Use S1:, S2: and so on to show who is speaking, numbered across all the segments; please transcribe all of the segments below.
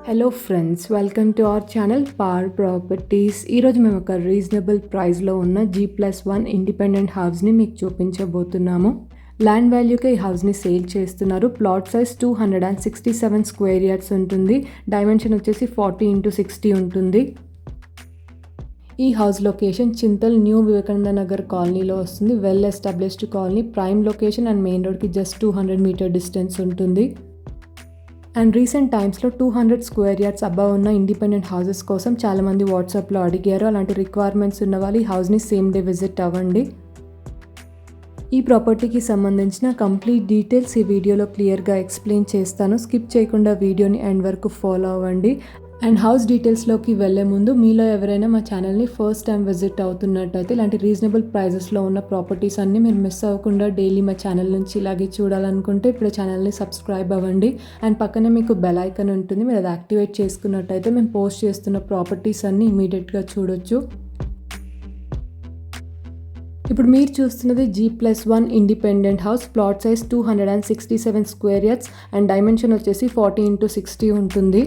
S1: Hello friends, welcome to our channel power properties. ఈరోజు మేము ఒక రీజనబుల్ ప్రైస్లో ఉన్న G+1 ఇండిపెండెంట్ హౌస్ని మీకు చూపించబోతున్నాము. ల్యాండ్ వాల్యూకే ఈ హౌస్ని సేల్ చేస్తున్నారు. ప్లాట్ సైజ్ 267 స్క్వేర్ యార్డ్స్ ఉంటుంది. డైమెన్షన్ వచ్చేసి 40x60 ఉంటుంది. ఈ house location Chintal new Vivekananda Nagar కాలనీలో వస్తుంది. Well established colony, prime location and main రోడ్కి జస్ట్ 200 మీటర్ డిస్టెన్స్ ఉంటుంది. అండ్ రీసెంట్ టైమ్స్లో 200 స్క్వేర్ యార్డ్స్ అబ్బా ఉన్న ఇండిపెండెంట్ హౌసెస్ కోసం చాలామంది వాట్సాప్లో అడిగారు. అలాంటి రిక్వైర్మెంట్స్ ఉన్న వాళ్ళు ఈ హౌస్ని సేమ్ డే విజిట్ అవ్వండి. ఈ ప్రాపర్టీకి సంబంధించిన కంప్లీట్ డీటెయిల్స్ ఈ వీడియోలో క్లియర్గా ఎక్స్ప్లెయిన్ చేస్తాను. స్కిప్ చేయకుండా వీడియోని ఎండ్ వరకు ఫాలో అవ్వండి. అండ్ హౌస్ డీటెయిల్స్లోకి వెళ్ళే ముందు మీలో ఎవరైనా మా ఛానల్ని ఫస్ట్ టైం విజిట్ అవుతున్నట్టయితే ఇలాంటి రీజనబుల్ ప్రైజెస్లో ఉన్న ప్రాపర్టీస్ అన్నీ మీరు మిస్ అవ్వకుండా డైలీ మా ఛానల్ నుంచి ఇలాగే చూడాలనుకుంటే ఇప్పుడు ఛానల్ని సబ్స్క్రైబ్ అవ్వండి. అండ్ పక్కనే మీకు బెల్ ఐకాన్ ఉంటుంది, మీరు అది యాక్టివేట్ చేసుకున్నట్టయితే మేము పోస్ట్ చేస్తున్న ప్రాపర్టీస్ అన్నీ ఇమీడియట్గా చూడొచ్చు. ఇప్పుడు మీరు చూస్తున్నది G+1 independent house. Plot size 267 square yards and dimension వచ్చేసి 40x60 ఉంటుంది.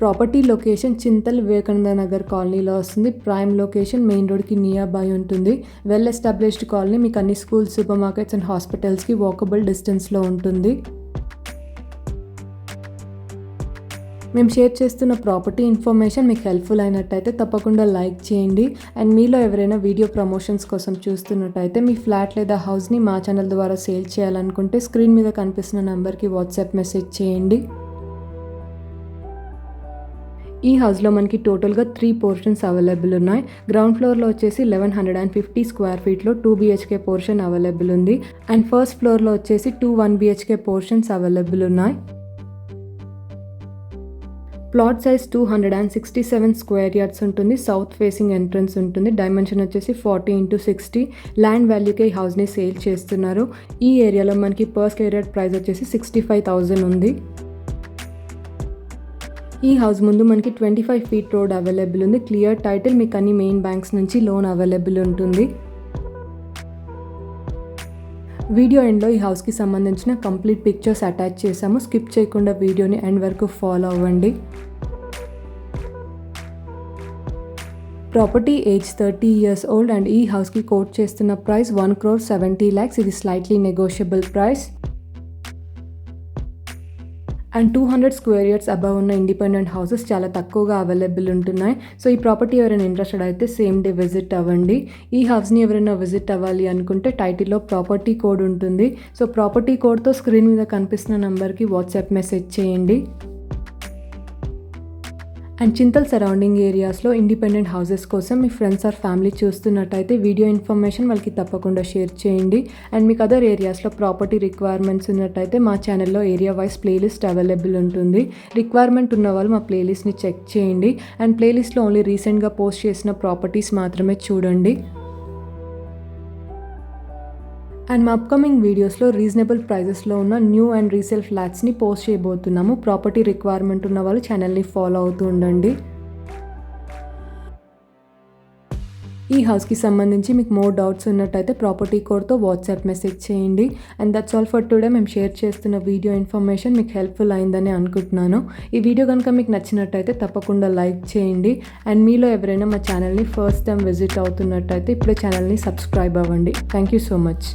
S1: ప్రాపర్టీ లొకేషన్ చింతల్ వివేకానంద నగర్ కాలనీలో వస్తుంది. ప్రైమ్ లొకేషన్, మెయిన్ రోడ్కి నియర్ బై ఉంటుంది. వెల్ ఎస్టాబ్లిష్డ్ కాలనీ, మీకు అన్ని స్కూల్స్, సూపర్ మార్కెట్స్ అండ్ హాస్పిటల్స్కి వాకబుల్ డిస్టెన్స్లో ఉంటుంది. మేము షేర్ చేస్తున్న ప్రాపర్టీ ఇన్ఫర్మేషన్ మీకు హెల్ప్ఫుల్ అయినట్టయితే తప్పకుండా లైక్ చేయండి. అండ్ మీలో ఎవరైనా వీడియో ప్రమోషన్స్ కోసం చూస్తున్నట్టయితే మీ ఫ్లాట్ లేదా హౌస్ని మా ఛానల్ ద్వారా సేల్ చేయాలనుకుంటే స్క్రీన్ మీద కనిపిస్తున్న నెంబర్కి వాట్సాప్ మెసేజ్ చేయండి. ఈ హౌస్లో మనకి టోటల్గా 3 పోర్షన్స్ అవైలబుల్ ఉన్నాయి. గ్రౌండ్ ఫ్లోర్లో వచ్చేసి 1150 స్క్వేర్ ఫీట్లో 2 BHK పోర్షన్ అవైలబుల్ ఉంది. అండ్ ఫస్ట్ ఫ్లోర్లో వచ్చేసి 2 1 BHK పోర్షన్స్ అవైలబుల్ ఉన్నాయి. ప్లాట్ సైజ్ 267 స్క్వేర్ యార్డ్స్ ఉంటుంది. సౌత్ ఫేసింగ్ ఎంట్రన్స్ ఉంటుంది. డైమెన్షన్ వచ్చేసి 40x60. ల్యాండ్ వాల్యూకే ఈ హౌస్ని సేల్ చేస్తున్నారు. ఈ ఏరియాలో మనకి పర్ స్క్వేర్ యార్డ్ ప్రైస్ వచ్చేసి 65,000 ఉంది. ఈ హౌస్ ముందు మనకి 25 ఫీట్ రోడ్ అవైలబుల్ ఉంది. క్లియర్ టైటిల్, మీకు అన్ని మెయిన్ బ్యాంక్స్ నుంచి లోన్ అవైలబుల్ ఉంటుంది. వీడియో ఎండ్లో ఈ హౌస్కి సంబంధించిన కంప్లీట్ పిక్చర్స్ అటాచ్ చేసాము. స్కిప్ చేయకుండా వీడియోని ఎండ్ వరకు ఫాలో అవ్వండి. Property age 30 years old and ఈ హౌస్కి కోట్ చేస్తున్న ప్రైస్ 1,70,00,000. ఇది slightly negotiable price. And 200 square yards above ఉన్న ఇండిపెండెంట్ హౌసెస్ చాలా తక్కువగా అవైలబుల్ ఉంటున్నాయి. సో ఈ ప్రాపర్టీ ఎవరైనా ఇంట్రెస్టెడ్ అయితే సేమ్ డే విజిట్ అవ్వండి. ఈ హౌస్ని ఎవరైనా విజిట్ అవ్వాలి అనుకుంటే టైటిల్లో ప్రాపర్టీ కోడ్ ఉంటుంది. సో ప్రాపర్టీ కోడ్తో స్క్రీన్ మీద కనిపిస్తున్న నెంబర్కి వాట్సాప్ మెసేజ్ చేయండి. అండ్ చింతల్ సరౌండింగ్ ఏరియాస్లో ఇండిపెండెంట్ హౌసెస్ కోసం మీ ఫ్రెండ్స్ ఆర్ ఫ్యామిలీ చూస్తున్నట్టయితే వీడియో ఇన్ఫర్మేషన్ వాళ్ళకి తప్పకుండా షేర్ చేయండి. అండ్ మీకు అదర్ ఏరియాస్లో ప్రాపర్టీ రిక్వైర్మెంట్స్ ఉన్నట్టయితే మా ఛానల్లో ఏరియా వైజ్ ప్లేలిస్ట్ అవైలబుల్ ఉంటుంది. రిక్వైర్మెంట్ ఉన్న వాళ్ళు మా ప్లేలిస్ట్ని చెక్ చేయండి. అండ్ ప్లేలిస్ట్లో ఓన్లీ రీసెంట్గా పోస్ట్ చేసిన ప్రాపర్టీస్ మాత్రమే చూడండి. అండ్ మా అప్కమింగ్ వీడియోస్లో రీజనబుల్ ప్రైజెస్లో ఉన్న న్యూ అండ్ రీసేల్ ఫ్లాట్స్ని పోస్ట్ చేయబోతున్నాము. ప్రాపర్టీ రిక్వైర్మెంట్ ఉన్న వాళ్ళు ఛానల్ని ఫాలో అవుతూ ఉండండి. ఈ హౌస్కి సంబంధించి మీకు మోర్ డౌట్స్ ఉన్నట్టయితే ప్రాపర్టీ కోడ్తో వాట్సాప్ మెసేజ్ చేయండి. And that's all for today. మేము షేర్ చేస్తున్న వీడియో ఇన్ఫర్మేషన్ మీకు హెల్ప్ఫుల్ అయిందని అనుకుంటున్నాను. ఈ వీడియో కనుక మీకు నచ్చినట్టయితే తప్పకుండా లైక్ చేయండి. అండ్ మీలో ఎవరైనా మా ఛానల్ని ఫస్ట్ టైం విజిట్ అవుతున్నట్టయితే ఇప్పుడే ఛానల్ని సబ్స్క్రైబ్ అవ్వండి. Thank you so much.